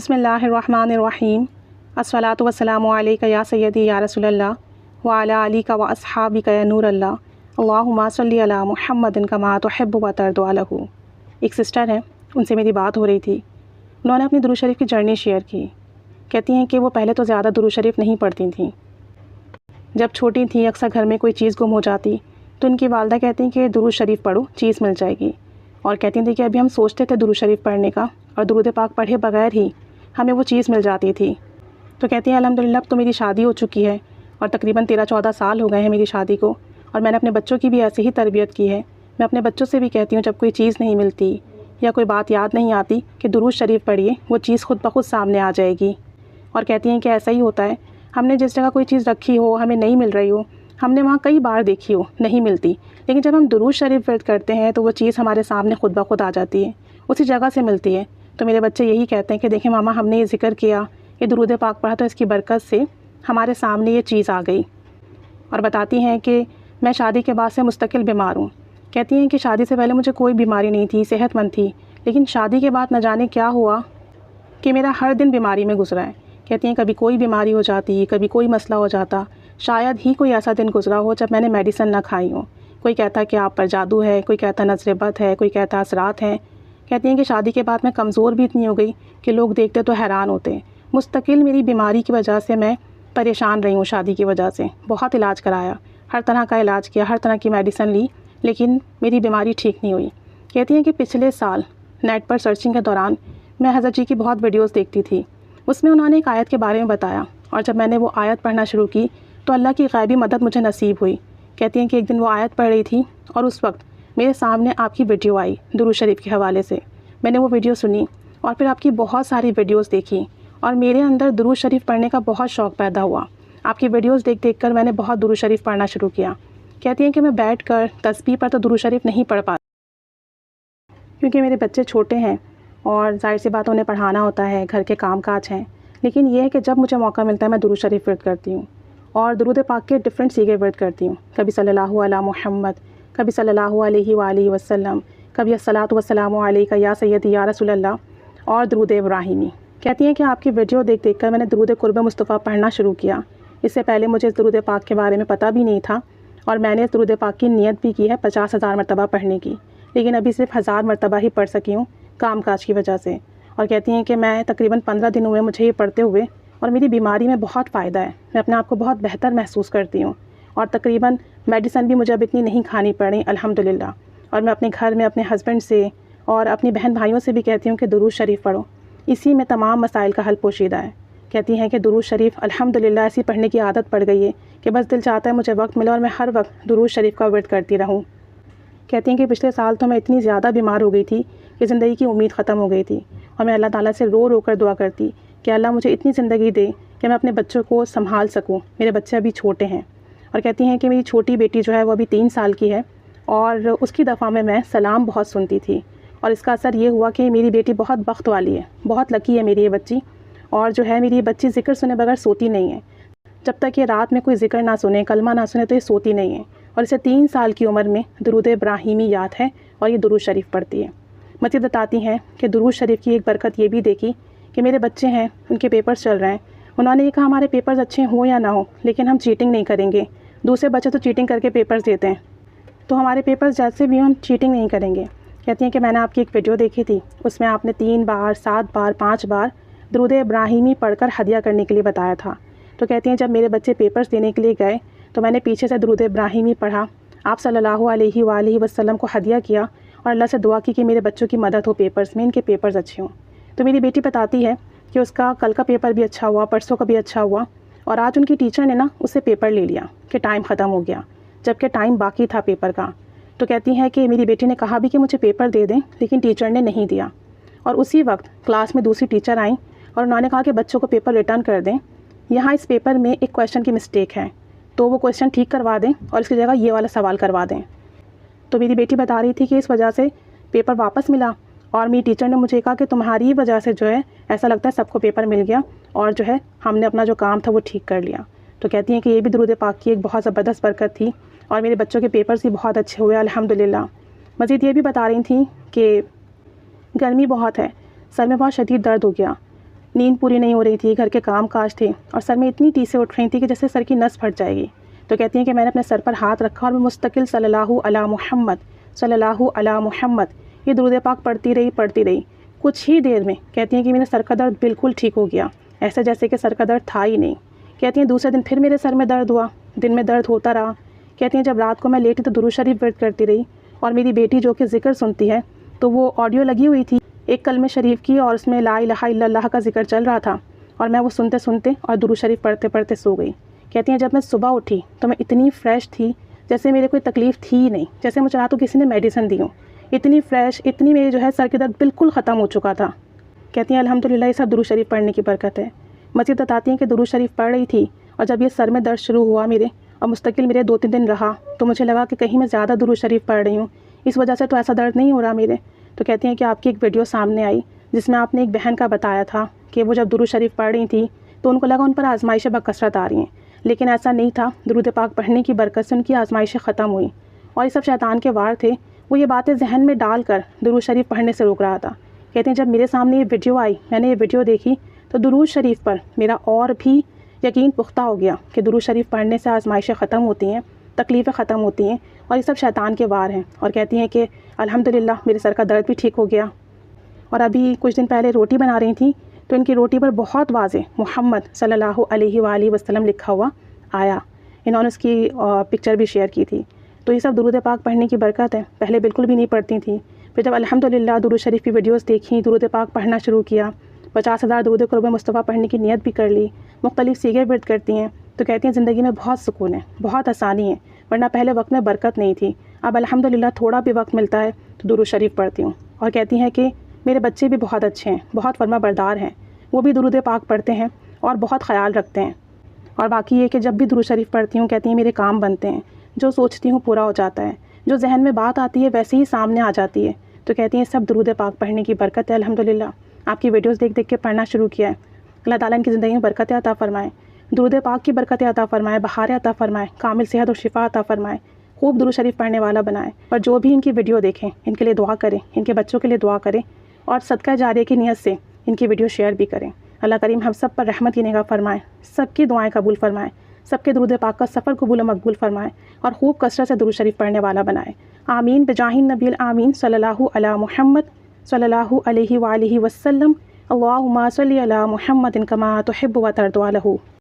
بسم اللہ الرحمن الرحیم الصلاۃ والسلام علیک یا سیدی یا رسول اللہ وعلی آلک و اصحابک یا نور اللہ اللہم صلی علی محمد کما تحب و ترضی عنہ۔ ایک سسٹر ہیں، ان سے میری بات ہو رہی تھی۔ انہوں نے اپنی درود شریف کی جرنی شیئر کی۔ کہتی ہیں کہ وہ پہلے تو زیادہ درود شریف نہیں پڑھتی تھیں۔ جب چھوٹی تھیں اکثر گھر میں کوئی چیز گم ہو جاتی تو ان کی والدہ کہتی ہیں کہ درود شریف پڑھو، چیز مل جائے گی، اور کہتی تھیں کہ ابھی ہم سوچتے تھے درود شریف پڑھنے کا اور درود پاک پڑھے بغیر ہی ہمیں وہ چیز مل جاتی تھی۔ تو کہتی ہیں الحمدللہ اب تو میری شادی ہو چکی ہے اور تقریباً 13-14 سال ہو گئے ہیں میری شادی کو، اور میں نے اپنے بچوں کی بھی ایسے ہی تربیت کی ہے۔ میں اپنے بچوں سے بھی کہتی ہوں جب کوئی چیز نہیں ملتی یا کوئی بات یاد نہیں آتی کہ درود شریف پڑھیے، وہ چیز خود بخود سامنے آ جائے گی۔ اور کہتی ہیں کہ ایسا ہی ہوتا ہے، ہم نے جس جگہ کوئی چیز رکھی ہو ہمیں نہیں مل رہی ہو، ہم نے وہاں کئی بار دیکھی ہو نہیں ملتی، لیکن جب ہم درود شریف ورد کرتے ہیں تو وہ چیز ہمارے سامنے خود بخود آ جاتی ہے، اسی جگہ سے ملتی ہے۔ تو میرے بچے یہی کہتے ہیں کہ دیکھیں ماما ہم نے یہ ذکر کیا، یہ درود پاک پڑھا تو اس کی برکت سے ہمارے سامنے یہ چیز آ گئی۔ اور بتاتی ہیں کہ میں شادی کے بعد سے مستقل بیمار ہوں۔ کہتی ہیں کہ شادی سے پہلے مجھے کوئی بیماری نہیں تھی، صحت مند تھی، لیکن شادی کے بعد نہ جانے کیا ہوا کہ میرا ہر دن بیماری میں گزرا ہے۔ کہتی ہیں کبھی کوئی بیماری ہو جاتی، کبھی کوئی مسئلہ ہو جاتا، شاید ہی کوئی ایسا دن گزرا ہو جب میں نے میڈیسن نہ کھائی ہو۔ کوئی کہتا کہ آپ پر جادو ہے، کوئی کہتا نظر بد ہے، کوئی کہتا اثرات ہیں۔ کہتی ہیں کہ شادی کے بعد میں کمزور بھی اتنی ہو گئی کہ لوگ دیکھتے تو حیران ہوتے ہیں۔ مستقل میری بیماری کی وجہ سے میں پریشان رہی ہوں، شادی کی وجہ سے بہت علاج کرایا، ہر طرح کا علاج کیا، ہر طرح کی میڈیسن لی، لیکن میری بیماری ٹھیک نہیں ہوئی۔ کہتی ہیں کہ پچھلے سال نیٹ پر سرچنگ کے دوران میں حضرت جی کی بہت ویڈیوز دیکھتی تھی، اس میں انہوں نے ایک آیت کے بارے میں بتایا، اور جب میں نے وہ آیت پڑھنا شروع کی تو اللہ کی غیبی مدد مجھے نصیب ہوئی۔ کہتی ہیں کہ ایک دن وہ آیت پڑھ رہی تھی اور اس وقت میرے سامنے آپ کی ویڈیو آئی درود شریف کے حوالے سے۔ میں نے وہ ویڈیو سنی اور پھر آپ کی بہت ساری ویڈیوز دیکھی اور میرے اندر درود شریف پڑھنے کا بہت شوق پیدا ہوا۔ آپ کی ویڈیوز دیکھ دیکھ کر میں نے بہت درود شریف پڑھنا شروع کیا۔ کہتی ہیں کہ میں بیٹھ کر تسبیح پر تو درود شریف نہیں پڑھ پاتی کیونکہ میرے بچے چھوٹے ہیں اور ظاہر سی بات انہیں پڑھانا ہوتا ہے، گھر کے کام کاج ہیں، لیکن یہ ہے کہ جب مجھے موقع ملتا ہے میں درود شریف ورد کرتی ہوں، اور درود پاک کے ڈفرینٹ سیغے ورد کرتی ہوں، کبھی صلی اللہ علی محمد، کبھی صلی اللہ علیہ وآلہ وسلم، کبھی الصلاۃ والسلام علیک یا سیدی یا رسول اللہ، اور درود ابراہیمی۔ کہتی ہیں کہ آپ کی ویڈیو دیکھ دیکھ کر میں نے درود قرب مصطفیٰ پڑھنا شروع کیا۔ اس سے پہلے مجھے درود پاک کے بارے میں پتہ بھی نہیں تھا، اور میں نے درود پاک کی نیت بھی کی ہے 50,000 مرتبہ پڑھنے کی، لیکن ابھی صرف 1000 مرتبہ ہی پڑھ سکی ہوں کام کاج کی وجہ سے۔ اور کہتی ہیں کہ میں تقریباً 15 دن ہوئے مجھے یہ پڑھتے ہوئے، اور میری بیماری میں بہت فائدہ ہے، میں اپنے آپ کو بہت بہتر محسوس کرتی ہوں، اور تقریباً میڈیسن بھی مجھے اب اتنی نہیں کھانی پڑی الحمدللہ۔ اور میں اپنے گھر میں اپنے ہسبینڈ سے اور اپنی بہن بھائیوں سے بھی کہتی ہوں کہ درود شریف پڑھو، اسی میں تمام مسائل کا حل پوشیدہ ہے۔ کہتی ہیں کہ درود شریف الحمدللہ ایسی پڑھنے کی عادت پڑ گئی ہے کہ بس دل چاہتا ہے مجھے وقت ملے اور میں ہر وقت درود شریف کا ورد کرتی رہوں۔ کہتی ہیں کہ پچھلے سال تو میں اتنی زیادہ بیمار ہو گئی تھی کہ زندگی کی امید ختم ہو گئی تھی، اور میں اللہ تعالیٰ سے رو رو کر دعا کرتی کہ اللہ مجھے اتنی زندگی دے کہ میں اپنے بچوں کو سنبھال سکوں، میرے بچے ابھی چھوٹے ہیں۔ اور کہتی ہیں کہ میری چھوٹی بیٹی جو ہے وہ ابھی 3 سال کی ہے، اور اس کی دفعہ میں سلام بہت سنتی تھی، اور اس کا اثر یہ ہوا کہ میری بیٹی بہت بخت والی ہے، بہت لکی ہے میری یہ بچی، اور جو ہے میری یہ بچی ذکر سنے بغیر سوتی نہیں ہے، جب تک یہ رات میں کوئی ذکر نہ سنے، کلمہ نہ سنے تو یہ سوتی نہیں ہے، اور اسے 3 سال کی عمر میں درود ابراہیمی یاد ہے اور یہ درود شریف پڑھتی ہے۔ مزید بتاتی ہیں کہ درود شریف کی ایک برکت یہ بھی دیکھی کہ میرے بچے ہیں، ان کے پیپرز چل رہے ہیں، انہوں نے یہ کہا ہمارے پیپرز اچھے ہوں یا نہ ہوں لیکن ہم چیٹنگ نہیں کریں گے، دوسرے بچے تو چیٹنگ کر کے پیپرز دیتے ہیں، تو ہمارے پیپرز جیسے بھی ہوں ہم چیٹنگ نہیں کریں گے۔ کہتی ہیں کہ میں نے آپ کی ایک ویڈیو دیکھی تھی، اس میں آپ نے 3 بار، 7 بار، 5 بار درود ابراہیمی پڑھ کر ہدیہ کرنے کے لیے بتایا تھا۔ تو کہتی ہیں جب میرے بچے پیپرز دینے کے لیے گئے تو میں نے پیچھے سے درود ابراہیمی پڑھا، آپ صلی اللہ علیہ وآلہ وسلم کو ہدیہ کیا، اور اللہ سے دعا کی کہ میرے بچوں کی مدد ہو پیپرز میں، ان کے پیپرز اچھے ہوں۔ تو میری بیٹی بتاتی ہے کہ اس کا کل کا پیپر بھی اچھا ہوا، پرسوں کا بھی اچھا ہوا، اور آج ان کی ٹیچر نے اس سے پیپر لے لیا کہ ٹائم ختم ہو گیا، جبکہ ٹائم باقی تھا پیپر کا۔ تو کہتی ہیں کہ میری بیٹی نے کہا بھی کہ مجھے پیپر دے دیں، لیکن ٹیچر نے نہیں دیا، اور اسی وقت کلاس میں دوسری ٹیچر آئیں اور انہوں نے کہا کہ بچوں کو پیپر ریٹرن کر دیں، یہاں اس پیپر میں ایک کویشچن کی مسٹیک ہے تو وہ کویشچن ٹھیک کروا دیں اور اس کی جگہ یہ والا سوال کروا دیں۔ تو میری بیٹی بتا رہی تھی کہ اس وجہ سے پیپر واپس ملا، اور میری ٹیچر نے مجھے کہا کہ تمہاری وجہ سے جو ہے ایسا لگتا ہے سب کو پیپر مل گیا، اور جو ہے ہم نے اپنا جو کام تھا وہ ٹھیک کر لیا۔ تو کہتی ہیں کہ یہ بھی درود پاک کی ایک بہت زبردست برکت تھی، اور میرے بچوں کے پیپرز بھی بہت اچھے ہوئے الحمدللہ۔ مزید یہ بھی بتا رہی تھیں کہ گرمی بہت ہے، سر میں بہت شدید درد ہو گیا، نیند پوری نہیں ہو رہی تھی، گھر کے کام کاج تھے اور سر میں اتنی ٹیسیں اٹھ رہی تھیں کہ جیسے سر کی نس پھٹ جائے گی۔ تو کہتی ہیں کہ میں نے اپنے سر پر ہاتھ رکھا اور میں مستقل صلی اللہ علی محمد صلی اللہ علی محمد یہ درود پاک پڑھتی رہی۔ کچھ ہی دیر میں کہتی ہیں کہ میرے سر کا درد بالکل ٹھیک ہو گیا، ایسا جیسے کہ سر کا درد تھا ہی نہیں۔ کہتی ہیں دوسرے دن پھر میرے سر میں درد ہوا، دن میں درد ہوتا رہا۔ کہتی ہیں جب رات کو میں لیٹی تو درود شریف ورد کرتی رہی، اور میری بیٹی جو کہ ذکر سنتی ہے تو وہ آڈیو لگی ہوئی تھی ایک کلمہ شریف کی، اور اس میں لا الہ الا اللہ کا ذکر چل رہا تھا، اور میں وہ سنتے سنتے اور درود شریف پڑھتے پڑھتے سو گئی۔ کہتی ہیں جب میں صبح اٹھی تو میں اتنی فریش تھی جیسے میرے کوئی تکلیف تھی ہی نہیں، جیسے مجھے رات کو کسی نے میڈیسن دی ہوں، اتنی فریش، اتنی میری جو ہے سر کے درد بالکل ختم ہو چکا تھا۔ کہتی ہیں الحمدللہ یہ سب درود شریف پڑھنے کی برکت ہے۔ مزید بتاتی ہیں کہ درود شریف پڑھ رہی تھی اور جب یہ سر میں درد شروع ہوا میرے اور مستقل میرے 2-3 دن رہا تو مجھے لگا کہ کہیں میں زیادہ درود شریف پڑھ رہی ہوں، اس وجہ سے تو ایسا درد نہیں ہو رہا میرے۔ تو کہتی ہیں کہ آپ کی ایک ویڈیو سامنے آئی جس میں آپ نے ایک بہن کا بتایا تھا کہ وہ جب درود شریف پڑھ رہی تھی تو ان کو لگا ان پر آزمائشیں بکثرت آ رہی ہیں، لیکن ایسا نہیں تھا، درود پاک پڑھنے کی برکت سے ان کی آزمائشیں ختم ہوئیں، اور یہ سب شیطان کے وار تھے، وہ یہ باتیں ذہن میں ڈال کر درود شریف پڑھنے سے روک رہا تھا۔ کہتے ہیں جب میرے سامنے یہ ویڈیو آئی، میں نے یہ ویڈیو دیکھی تو درود شریف پر میرا اور بھی یقین پختہ ہو گیا کہ درود شریف پڑھنے سے آزمائشیں ختم ہوتی ہیں، تکلیفیں ختم ہوتی ہیں، اور یہ سب شیطان کے وار ہیں۔ اور کہتی ہیں کہ الحمدللہ میرے سر کا درد بھی ٹھیک ہو گیا۔ اور ابھی کچھ دن پہلے روٹی بنا رہی تھیں تو ان کی روٹی پر بہت واضح محمد صلی اللہ علیہ وآلہ وسلم لکھا ہوا آیا، انہوں نے اس کی پکچر بھی شیئر کی تھی۔ تو یہ سب درود پاک پڑھنے کی برکت ہے، پہلے بالکل بھی نہیں پڑھتی تھیں، پھر جب الحمدللہ درود شریف کی ویڈیوز دیکھیں، درود پاک پڑھنا شروع کیا، 50,000 درود قرب مصطفیٰ پڑھنے کی نیت بھی کر لی، مختلف سیغے ورد کرتی ہیں، تو کہتی ہیں زندگی میں بہت سکون ہے، بہت آسانی ہے، ورنہ پہلے وقت میں برکت نہیں تھی، اب الحمدللہ تھوڑا بھی وقت ملتا ہے تو درود شریف پڑھتی ہوں۔ اور کہتی ہیں کہ میرے بچے بھی بہت اچھے ہیں، بہت فرما بردار ہیں، وہ بھی درود پاک پڑھتے ہیں اور بہت خیال رکھتے ہیں، اور باقی یہ کہ جب بھی درود شریف پڑھتی ہوں کہتی ہیں میرے کام بنتے ہیں، جو سوچتی ہوں پورا ہو جاتا ہے، جو ذہن میں بات آتی ہے ویسے ہی سامنے آ جاتی ہے۔ تو کہتی ہیں سب درود پاک پڑھنے کی برکت ہے، الحمدللہ آپ کی ویڈیوز دیکھ دیکھ کے پڑھنا شروع کیا ہے۔ اللہ تعالیٰ ان کی زندگی میں برکتیں عطا فرمائے، درود پاک کی برکتیں عطا فرمائے، بہاریں عطا فرمائے، کامل صحت اور شفا عطا فرمائے، خوب درود شریف پڑھنے والا بنائے، اور جو بھی ان کی ویڈیو دیکھیں ان کے لیے دعا کریں، ان کے بچوں کے لیے دعا کریں، اور صدقہ جاریہ کی نیت سے ان کی ویڈیو شیئر بھی کریں۔ اللہ کریم ہم سب پر رحمت کی نگاہ فرمائے، سب کی دعائیں قبول فرمائے، سب کے درود پاک کا سفر قبول و مقبول فرمائے، اور خوب کثرت سے درود شریف پڑھنے والا بنائے۔ آمین بجاہ النبی الآمین صلی اللہ علی محمد صلی اللہ علیہ وآلہ وسلم۔ اللہم صلی علی محمد کما تحب و ترضی عنہ۔